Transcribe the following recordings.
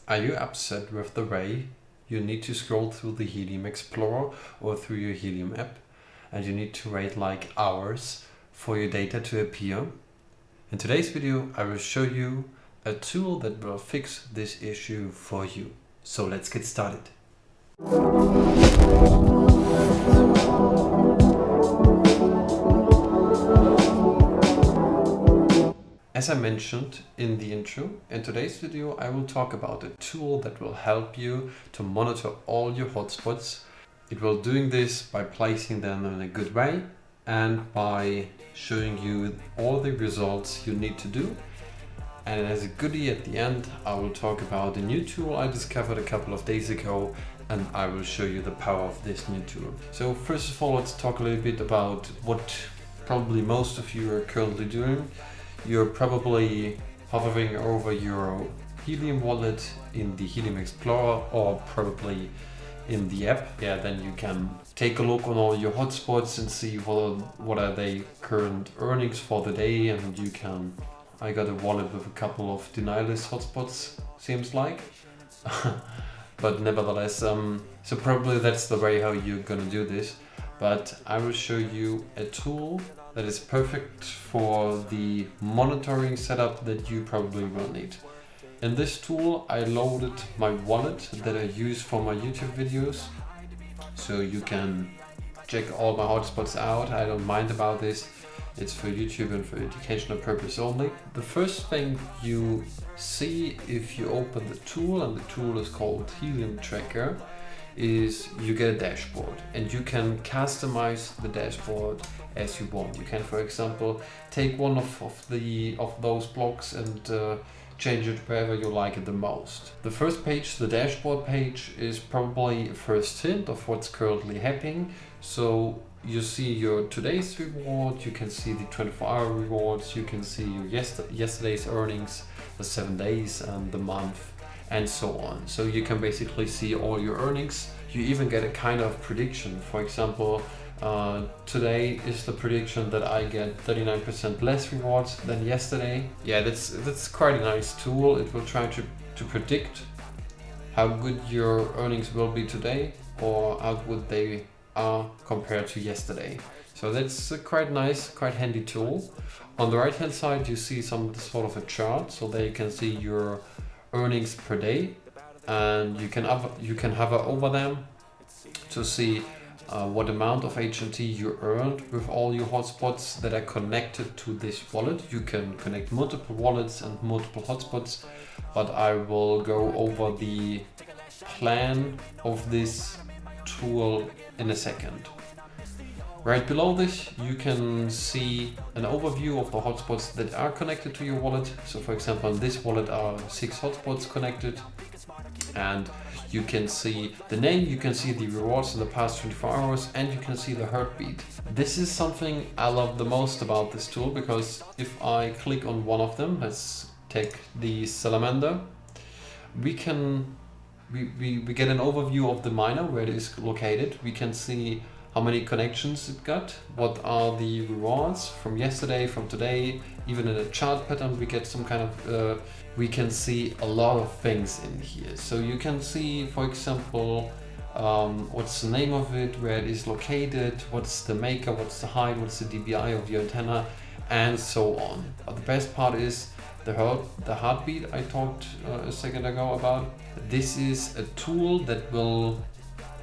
Are you upset with the way you need to scroll through the Helium Explorer or through your Helium app, and you need to wait like hours for your data to appear? In today's video, I will show you a tool that will fix this issue for you. So let's get started. As I mentioned in the intro, in today's video I will talk about a tool that will help you to monitor all your hotspots. It will doing this by placing them in a good way and by showing you all the results you need to do. And as a goodie at the end, I will talk about a new tool I discovered a couple of days ago, and I will show you the power of this new tool. So first of all, let's talk a little bit about what probably most of you are currently doing. You're probably hovering over your Helium wallet in the Helium Explorer or probably in the app. Yeah, then you can take a look on all your hotspots and see what are they current earnings for the day, and you can. I got a wallet with a couple of denialist hotspots, seems like. But nevertheless, so probably that's the way how you're gonna do this. But I will show you a tool that is perfect for the monitoring setup that you probably will need. In this tool, I loaded my wallet that I use for my YouTube videos. So you can check all my hotspots out. I don't mind about this. It's for YouTube and for educational purpose only. The first thing you see if you open the tool, and the tool is called Heliumtracker, is you get a dashboard, and you can customize the dashboard as you want. You can, for example, take one of those blocks and change it wherever you like it the most. The first page, the dashboard page, is probably a first hint of what's currently happening. So you see your today's reward, you can see the 24-hour rewards, you can see your yesterday's earnings, the 7 days and the month, and so on. So you can basically see all your earnings. You even get a kind of prediction. For example, today is the prediction that I get 39% less rewards than yesterday. Yeah, that's quite a nice tool. It will try to predict how good your earnings will be today or how good they are compared to yesterday. So that's a quite nice, quite handy tool. On the right hand side, you see some sort of a chart, so there you can see your earnings per day, and you can hover over them to see what amount of HNT you earned with all your hotspots that are connected to this wallet. You can connect multiple wallets and multiple hotspots, but I will go over the plan of this tool in a second. Right below this, you can see an overview of the hotspots that are connected to your wallet. So for example, in this wallet are 6 hotspots connected, and you can see the name, you can see the rewards in the past 24 hours, and you can see the heartbeat. This is something I love the most about this tool, because if I click on one of them, let's take the salamander, we get an overview of the miner, where it is located. We can see how many connections it got, what are the rewards from yesterday, from today. Even in a chart pattern, we get some kind of, we can see a lot of things in here. So you can see, for example, what's the name of it, where it is located, what's the maker, what's the height, what's the dBi of the antenna, and so on. But the best part is the heartbeat I talked a second ago about. This is a tool that will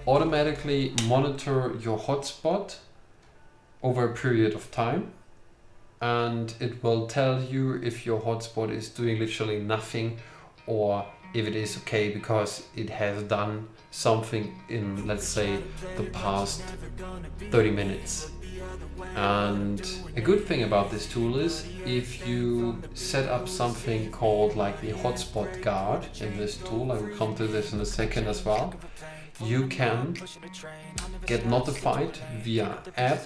automatically monitor your hotspot over a period of time, and it will tell you if your hotspot is doing literally nothing or if it is okay because it has done something in, let's say, the past 30 minutes. And a good thing about this tool is if you set up something called like the hotspot guard in this tool, I will come to this in a second as well, you can get notified via app,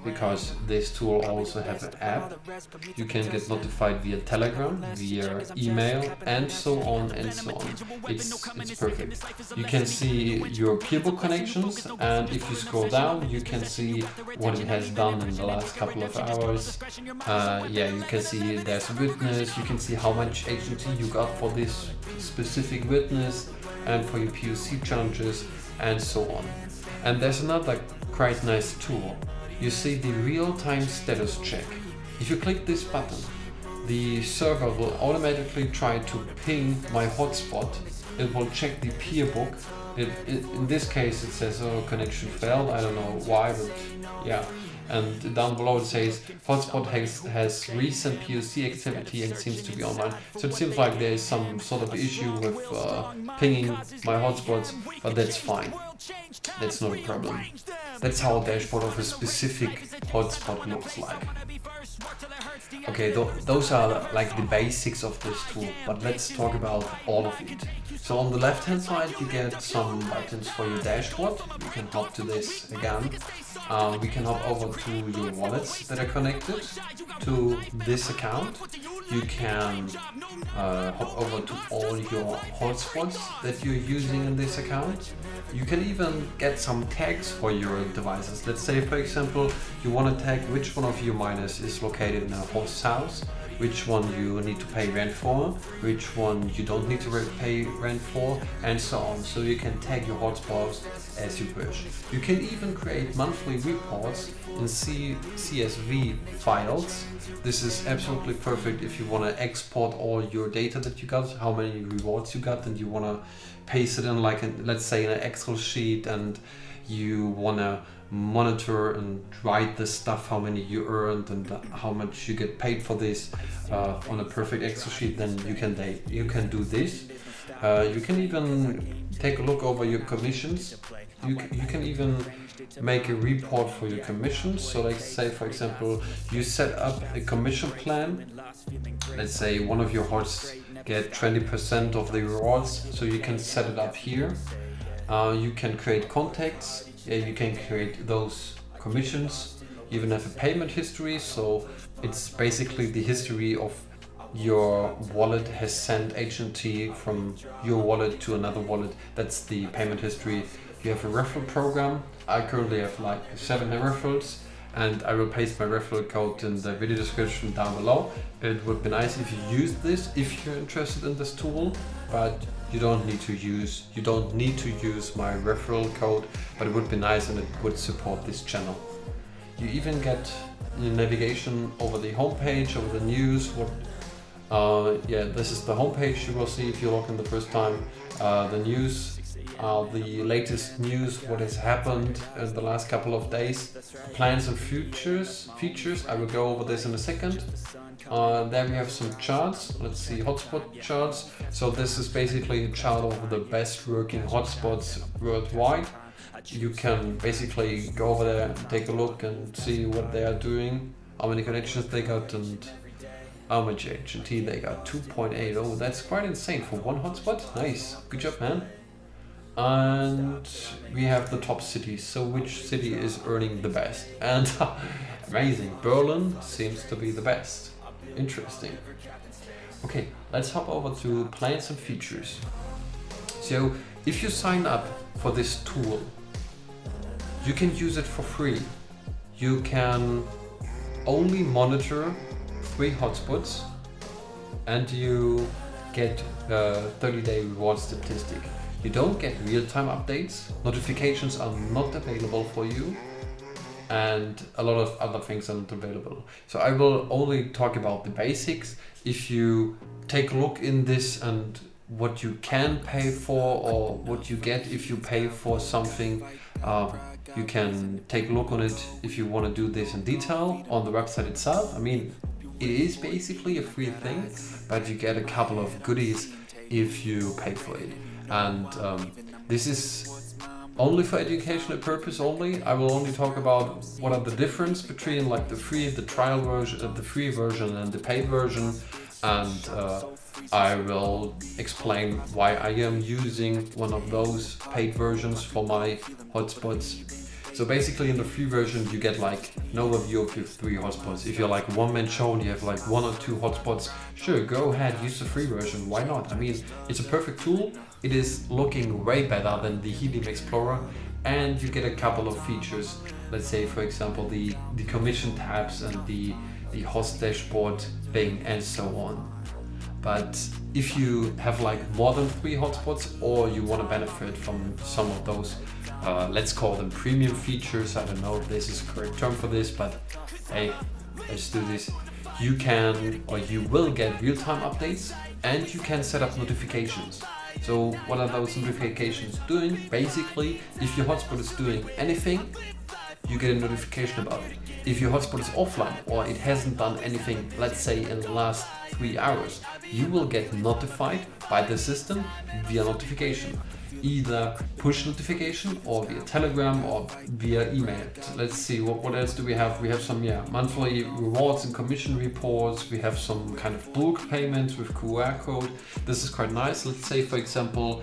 because this tool also has an app. You can get notified via Telegram, via email, and so on and so on. It's perfect. You can see your peerbook connections, and if you scroll down, you can see what it has done in the last couple of hours. Yeah, you can see there's a witness, you can see how much HNT you got for this specific witness and for your POC challenges and so on. And there's another quite nice tool. You see the real-time status check. If you click this button, the server will automatically try to ping my hotspot. It will check the peerbook. In this case it says, oh, connection failed. I don't know why, but yeah. And down below it says hotspot has recent POC activity and seems to be online. So it seems like there is some sort of issue with pinging my hotspots, but that's fine. That's not a problem. That's how a dashboard of a specific hotspot looks like. Okay, those are like the basics of this tool, but let's talk about all of it. So on the left hand side you get some buttons for your dashboard. You can hop to this again. We can hop over to your wallets that are connected to this account. You can hop over to all your hotspots that you're using in this account. You can even get some tags for your devices. Let's say, for example, you want to tag which one of your miners is located in a host's house, which one you need to pay rent for, which one you don't need to pay rent for, and so on. So you can tag your hotspots as you wish. You can even create monthly reports in CSV files. This is absolutely perfect if you want to export all your data that you got, how many rewards you got, and you want to paste it in, like, let's say in an Excel sheet, and you want to monitor and write the stuff, how many you earned and how much you get paid for this on a perfect Excel sheet. Then you can do this. You can even take a look over your commissions. You can even make a report for your commissions. So let's say, for example, you set up a commission plan. Let's say one of your hosts get 20% of the rewards, so you can set it up here. You can create contacts. Yeah, you can create those commissions. You even have a payment history, so it's basically the history of your wallet has sent HNT from your wallet to another wallet. That's the payment history. You have a referral program. I currently have like 7 referrals, and I will paste my referral code in the video description down below. It would be nice if you use this if you're interested in this tool, but you don't need to use my referral code, but it would be nice and it would support this channel. You even get navigation over the homepage, over the news. Yeah, this is the homepage you will see if you log in the first time. The news, the latest news, what has happened in the last couple of days, plans and features. I will go over this in a second. There we have some charts. Let's see, hotspot charts. So this is basically a chart of the best working hotspots worldwide. You can basically go over there and take a look and see what they are doing, how many connections they got, and how much HNT they got. 2.8. Oh, that's quite insane for one hotspot. Nice, good job, man. And we have the top cities. So which city is earning the best? And amazing, Berlin seems to be the best. Interesting. Okay, let's hop over to plans and features. So if you sign up for this tool, you can use it for free. You can only monitor 3 hotspots and you get a 30-day reward statistic. You don't get real-time updates, notifications are not available for you, and a lot of other things are not available. So I will only talk about the basics. If you take a look in this and what you can pay for or what you get if you pay for something, you can take a look on it if you want to do this in detail on the website itself. I mean, it is basically a free thing, but you get a couple of goodies if you pay for it. And this is only for educational purpose only. I will only talk about what are the difference between like the trial version, the free version and the paid version, and I will explain why I am using one of those paid versions for my hotspots. So basically in the free version you get like an overview of your 3 hotspots. If you're like a one-man show and you have like 1 or 2 hotspots, sure, go ahead, use the free version, why not? I mean, it's a perfect tool. It is looking way better than the Helium Explorer, and you get a couple of features. Let's say for example the commission tabs and the host dashboard thing and so on. But if you have like more than 3 hotspots, or you want to benefit from some of those, let's call them premium features, I don't know if this is the correct term for this, but hey, let's do this. You can, or you will get real-time updates, and you can set up notifications. So what are those notifications doing? Basically, if your hotspot is doing anything, you get a notification about it. If your hotspot is offline or it hasn't done anything, let's say in the last 3 hours, you will get notified by the system via notification. Either push notification or via Telegram or via email. Let's see, what else do we have? We have some monthly rewards and commission reports. We have some kind of bulk payments with QR code. This is quite nice. Let's say for example,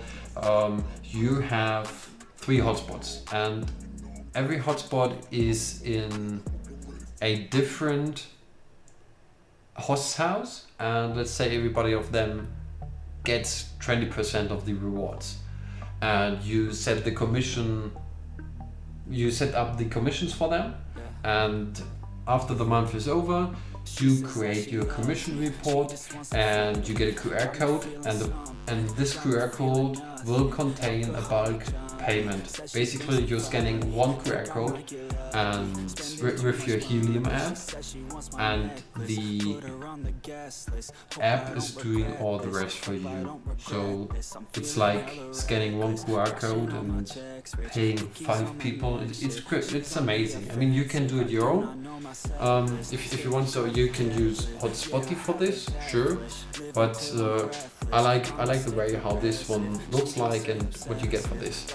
you have 3 hotspots and every hotspot is in a different host's house, and let's say everybody of them gets 20% of the rewards. And you set the commission, you set up the commissions for them, and after the month is over, you create your commission report and you get a QR code, and this QR code will contain a bulk payment. Basically you're scanning one QR code and with your Helium app, and the app is doing all the rest for you. So it's like scanning one QR code and paying 5 people. It's amazing. I mean, you can do it your own if you want. So you can use Hotspots for this, sure, but I like the way how this one looks like and what you get for this.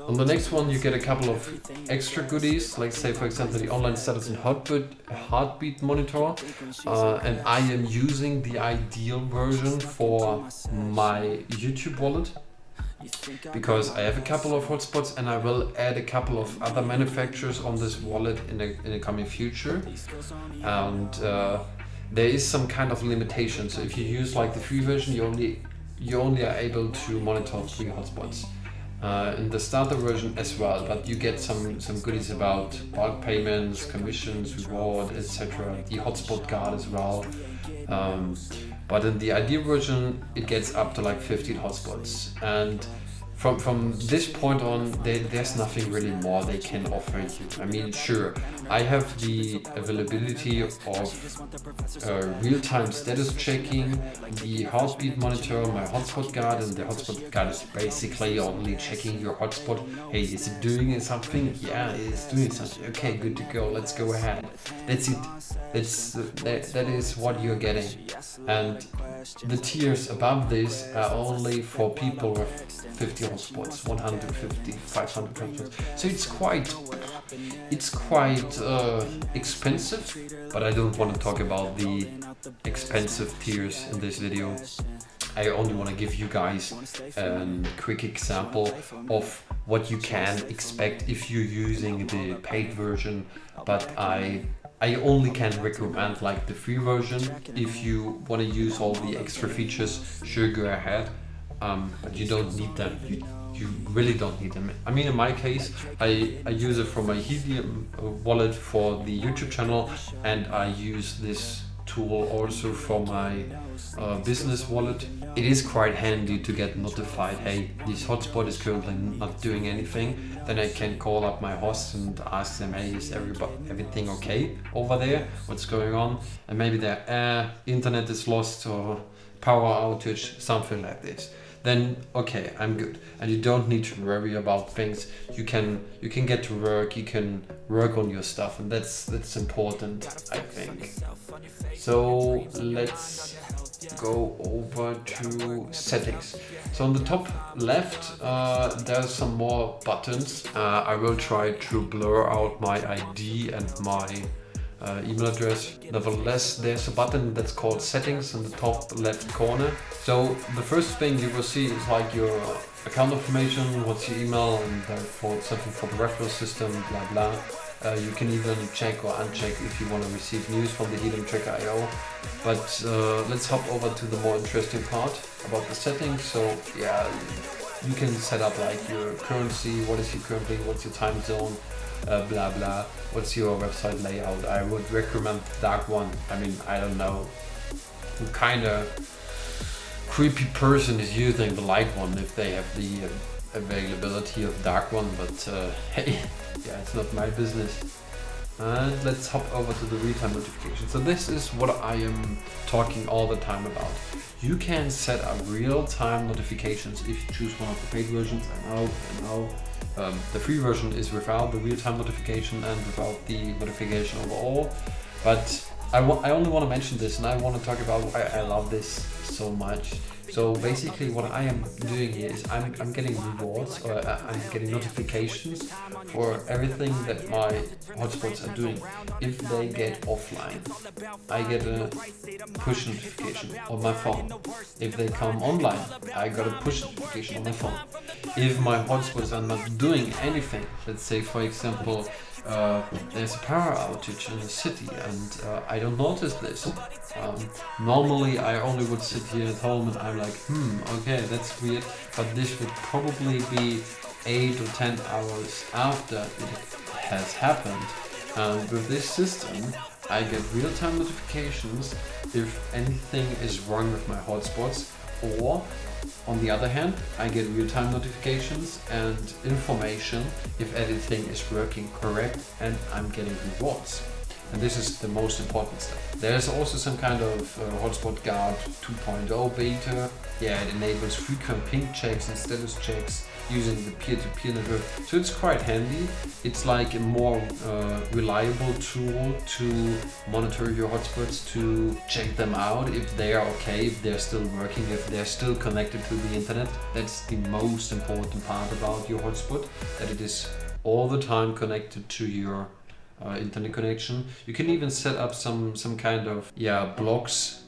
On the next one you get a couple of extra goodies, like say for example the online status and heartbeat monitor, and I am using the ideal version for my YouTube wallet because I have a couple of hotspots, and I will add a couple of other manufacturers on this wallet in the coming future. And there is some kind of limitation. So if you use like the free version, you only are able to monitor 3 hotspots. In the starter version as well, but you get some goodies about bulk payments, commissions, reward, etc. The hotspot guard as well. But in the ideal version, it gets up to like 15 hotspots, and from this point on, there's nothing really more they can offer you. I mean, sure, I have the availability of real-time status checking, the heartbeat monitor, my hotspot guard, and the hotspot guard is basically only checking your hotspot. Hey, is it doing something? Yeah, it's doing something. Okay, good to go. Let's go ahead. That's it. That is what you're getting. And the tiers above this are only for people with 50 hotspots, 150, 500 hotspots. So it's quite expensive, but I don't want to talk about the expensive tiers in this video. I only want to give you guys a quick example of what you can expect if you're using the paid version, but I only can recommend like the free version. If you want to use all the extra features, sure, go ahead, but you don't need them. You really don't need them. I mean, in my case, I use it for my Helium wallet for the YouTube channel, and I use this tool also for my business wallet. It is quite handy to get notified, hey, this hotspot is currently not doing anything. Then I can call up my host and ask them, hey, is everything okay over there? What's going on? And maybe their internet is lost or power outage, something like this. Then okay, I'm good, and you don't need to worry about things. You can get to work, you can work on your stuff, and that's important, I think. So let's go over to settings. So on the top left, there's some more buttons. I will try to blur out my ID and my email address. Nevertheless, there's a button that's called settings in the top left corner. So the first thing you will see is like your account information, what's your email, and for something for the referral system, blah blah. You can even check or uncheck if you want to receive news from the Heliumtracker IO. But let's hop over to the more interesting part about the settings. So yeah, you can set up like your currency, what is your currently, what's your time zone, blah blah, what's your website layout. I would recommend the dark one. I mean, I don't know who kind of creepy person is using the light one if they have the availability of dark one, but hey, yeah, it's not my business. And let's hop over to the real-time notification. So this is what I am talking all the time about. You can set up real-time notifications if you choose one of the paid versions. I know. The free version is without the real-time notification and without the notification overall. But I only want to mention this, and I want to talk about why I love this so much. So basically what I am doing here is I'm getting rewards, or I'm getting notifications for everything that my hotspots are doing. If they get offline, I get a push notification on my phone. If they come online, I got a push notification on my phone. If my hotspots are not doing anything, let's say for example, there's a power outage in the city and I don't notice this. Normally I only would sit here at home and I'm like, okay, that's weird, but this would probably be 8 or 10 hours after it has happened. And with this system, I get real-time notifications if anything is wrong with my hotspots, or on the other hand, I get real-time notifications and information if everything is working correct, and I'm getting rewards. And this is the most important stuff. There's also some kind of Hotspot Guard 2.0 beta. Yeah, it enables frequent ping checks and status checks using the peer-to-peer network. So it's quite handy. It's like a more reliable tool to monitor your hotspots, to check them out if they are okay, if they're still working, if they're still connected to the internet. That's the most important part about your hotspot, that it is all the time connected to your internet connection. You can even set up some kind of blocks,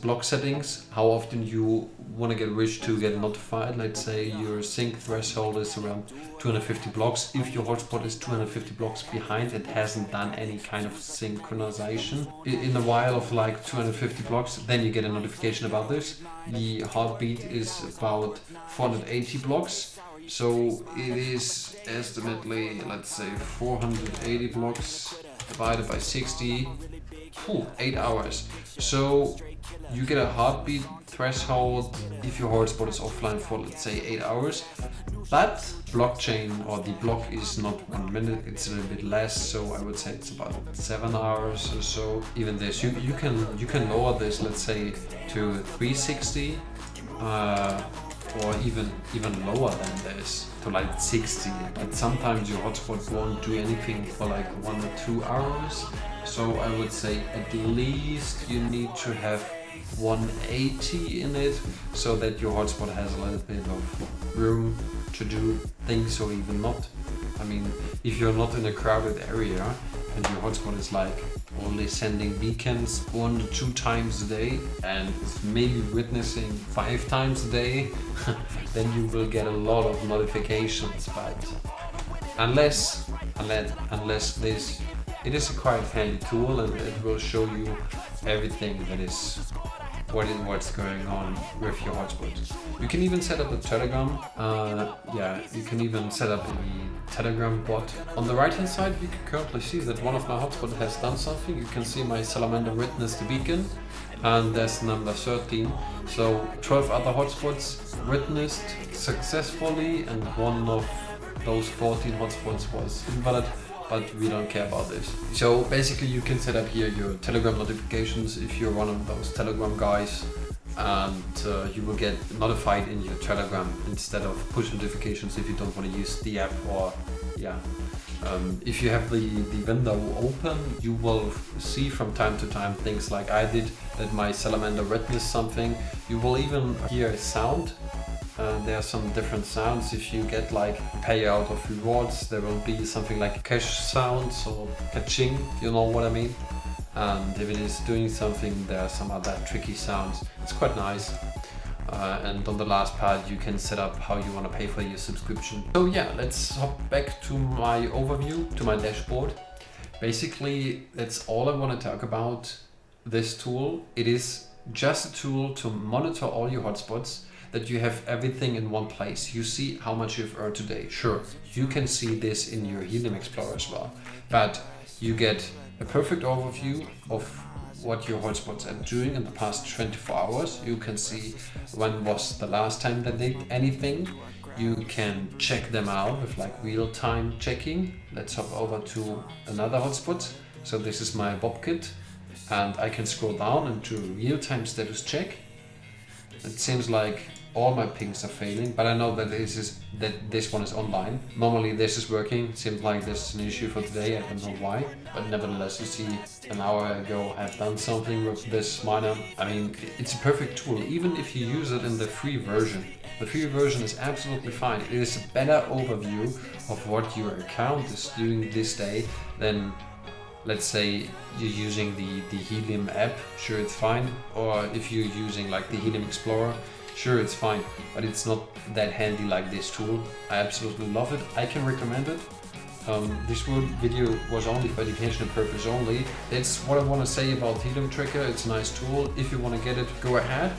block settings, how often you want to get notified. Let's say your sync threshold is around 250 blocks. If your hotspot is 250 blocks behind, it hasn't done any kind of synchronization in a while of like 250 blocks, then you get a notification about this. The heartbeat is about 480 blocks. So it is estimately, let's say 480 blocks divided by 60, 8 hours. So you get a heartbeat threshold if your hotspot is offline for, let's say, 8 hours. But blockchain, or the block, is not 1 minute, it's a little bit less, so I would say it's about 7 hours or so. Even this, you can lower this, let's say, to 360, or even lower than this, to like 60. But sometimes your hotspot won't do anything for like 1 or 2 hours. So I would say at least you need to have 180 in it, so that your hotspot has a little bit of room to do things, or even not. I mean, if you're not in a crowded area and your hotspot is like only sending beacons 1 to 2 times a day and maybe witnessing 5 times a day, then you will get a lot of notifications. But unless this, it is a quite handy tool, and it will show you everything that is what's going on with your hotspot. You can even set up a Telegram. You can even set up a Telegram bot. On the right hand side, you can currently see that one of my hotspots has done something. You can see my salamander witnessed the beacon, and that's number 13. So 12 other hotspots witnessed successfully, and one of those 14 hotspots was invalid. But we don't care about this. So basically you can set up here your Telegram notifications if you're one of those Telegram guys, and you will get notified in your Telegram instead of push notifications if you don't want to use the app. Or if you have the window open, you will see from time to time things like I did, that my salamander witnessed something. You will even hear a sound There are some different sounds. If you get like payout of rewards, there will be something like cash sounds or ka-ching, you know what I mean. And if it is doing something, there are some other tricky sounds. It's quite nice. And on the last part you can set up how you want to pay for your subscription. So yeah, let's hop back to my overview, to my dashboard. Basically, that's all I want to talk about this tool. It is just a tool to monitor all your hotspots, that you have everything in one place. You see how much you've earned today. Sure, you can see this in your Helium Explorer as well, but you get a perfect overview of what your hotspots are doing in the past 24 hours. You can see when was the last time they did anything. You can check them out with like real-time checking. Let's hop over to another hotspot. So this is my Bobkit, and I can scroll down into real-time status check. It seems like all my pings are failing, but I know that this one is online. Normally this is working. It seems like this is an issue for today. I don't know why, but nevertheless, you see an hour ago I've done something with this miner. I mean, it's a perfect tool, even if you use it in the free version. The free version is absolutely fine. It is a better overview of what your account is doing this day than, let's say, you're using the Helium app. Sure, it's fine. Or if you're using like the Helium Explorer, sure, it's fine, but it's not that handy like this tool. I absolutely love it. I can recommend it. This video was only for educational purpose only. That's what I want to say about Heliumtracker. It's a nice tool. If you want to get it, go ahead.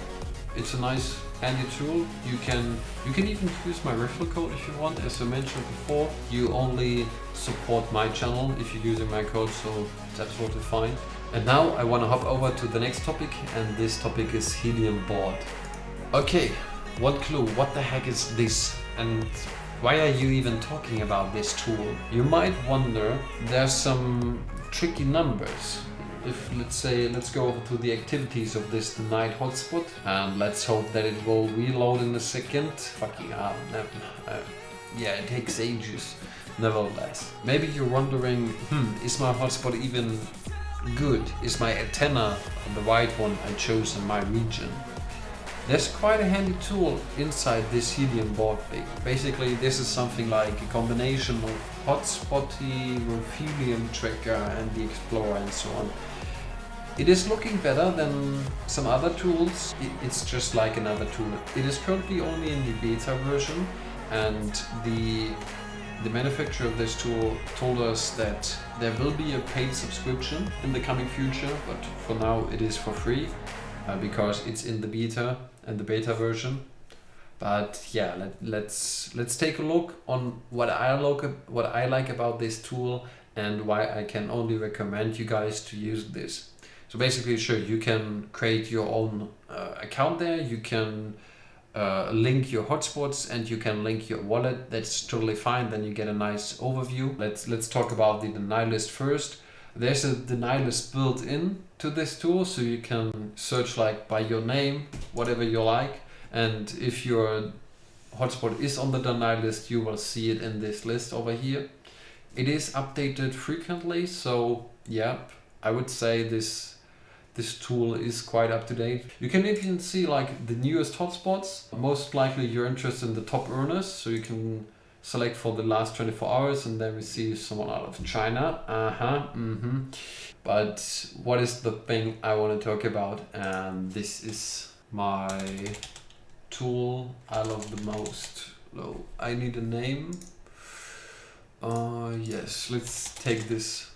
It's a nice handy tool. You can even use my referral code if you want. As I mentioned before, you only support my channel if you're using my code, so it's absolutely fine. And now I want to hop over to the next topic, and this topic is HeliumBoard. Okay, one clue, what the heck is this, and why are you even talking about this tool? You might wonder, there's some tricky numbers. If let's go over to the activities of this denied hotspot, and let's hope that it will reload in a second. Fucking hell, yeah, it takes ages. Nevertheless, maybe you're wondering, is my hotspot even good? Is my antenna the right one I chose in my region? There's quite a handy tool inside this HeliumBoard thing. Basically, this is something like a combination of Hotspotty with Heliumtracker and the Explorer and so on. It is looking better than some other tools. It's just like another tool. It is currently only in the beta version, and the manufacturer of this tool told us that there will be a paid subscription in the coming future, but for now it is for free because it's in the beta and the beta version. But yeah, let's take a look on what I like about this tool and why I can only recommend you guys to use this. So basically, sure, you can create your own account there. You can link your hotspots and you can link your wallet. That's totally fine. Then you get a nice overview. Let's talk about the deny list first. There's a deny list built in to this tool, so you can search like by your name, whatever you like. And if your hotspot is on the deny list, you will see it in this list over here. It is updated frequently, so yeah, I would say this tool is quite up to date. You can even see like the newest hotspots. Most likely you're interested in the top earners, so you can select for the last 24 hours and then we see someone out of China. But what is the thing I want to talk about? And this is my tool I love the most. So I need a name. Yes, let's take this.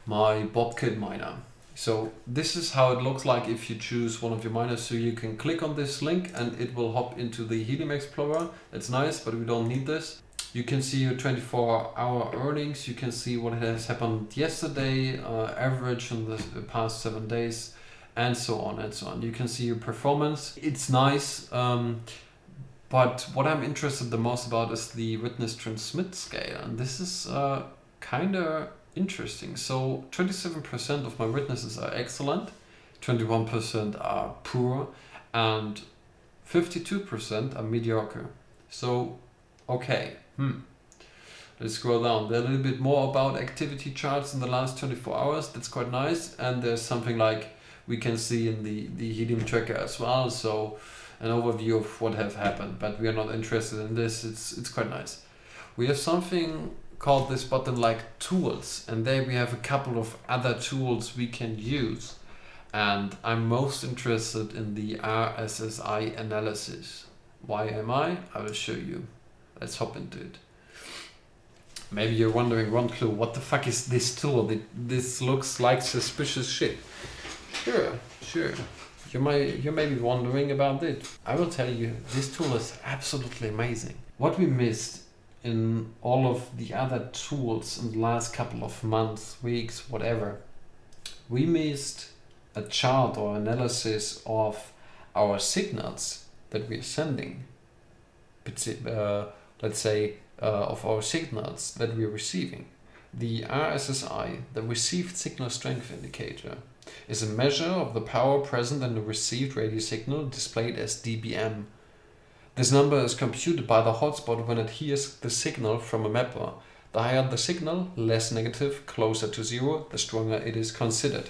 My Bobkit miner. So this is how it looks like if you choose one of your miners. So you can click on this link and it will hop into the Helium Explorer. It's nice, but we don't need this. You can see your 24-hour earnings. You can see what has happened yesterday, average in the past 7 days, and so on and so on. You can see your performance. It's nice, but what I'm interested the most about is the witness transmit scale, and this is kind of interesting. So 27% of my witnesses are excellent, 21% are poor, and 52% are mediocre. So okay, let's scroll down. There's a little bit more about activity charts in the last 24 hours. That's quite nice. And there's something like we can see in the Heliumtracker as well. So an overview of what have happened, but we are not interested in this. It's quite nice. We have something called this button like tools, and there we have a couple of other tools we can use. And I'm most interested in the RSSI analysis. Why am I? I will show you. Let's hop into it. Maybe you're wondering, one clue, what the fuck is this tool? This looks like suspicious shit. Sure. You may be wondering about it. I will tell you, this tool is absolutely amazing. What we missed in all of the other tools in the last couple of months, weeks, whatever, we missed a chart or analysis of our signals that we are sending. Let's say of our signals that we are receiving. The RSSI, the received signal strength indicator, is a measure of the power present in the received radio signal displayed as dBm. This number is computed by the hotspot when it hears the signal from a mapper. The higher the signal, less negative, closer to zero, the stronger it is considered.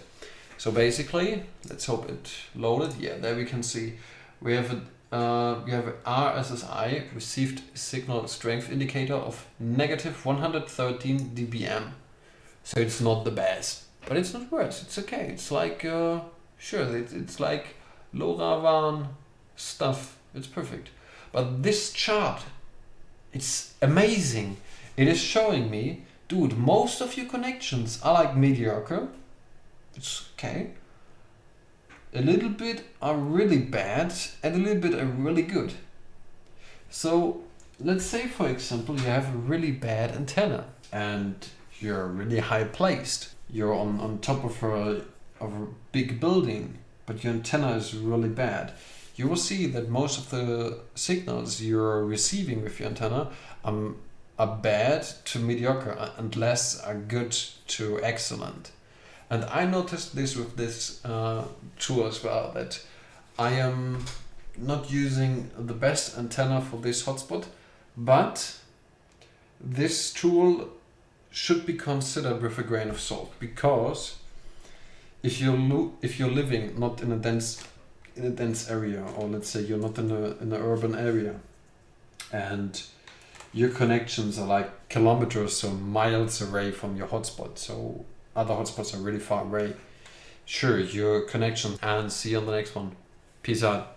So basically, let's hope it loaded. Yeah, there we can see we have a RSSI, received signal strength indicator, of negative 113 dBm. So it's not the best, but it's not worse. It's okay. It's like it's like LoRaWAN stuff. It's perfect. But this chart, it's amazing. It is showing me, dude, most of your connections are like mediocre. It's okay. A little bit are really bad and a little bit are really good. So let's say, for example, you have a really bad antenna and you're really high placed. You're on top of a big building, but your antenna is really bad. You will see that most of the signals you're receiving with your antenna are bad to mediocre and less are good to excellent. And I noticed this with this tool as well, that I am not using the best antenna for this hotspot, but this tool should be considered with a grain of salt, because if you're living not in a dense area, or let's say you're not in an urban area, and your connections are like kilometers or miles away from your hotspot, so other hotspots are really far away. Sure, your connection, and see you on the next one. Peace out.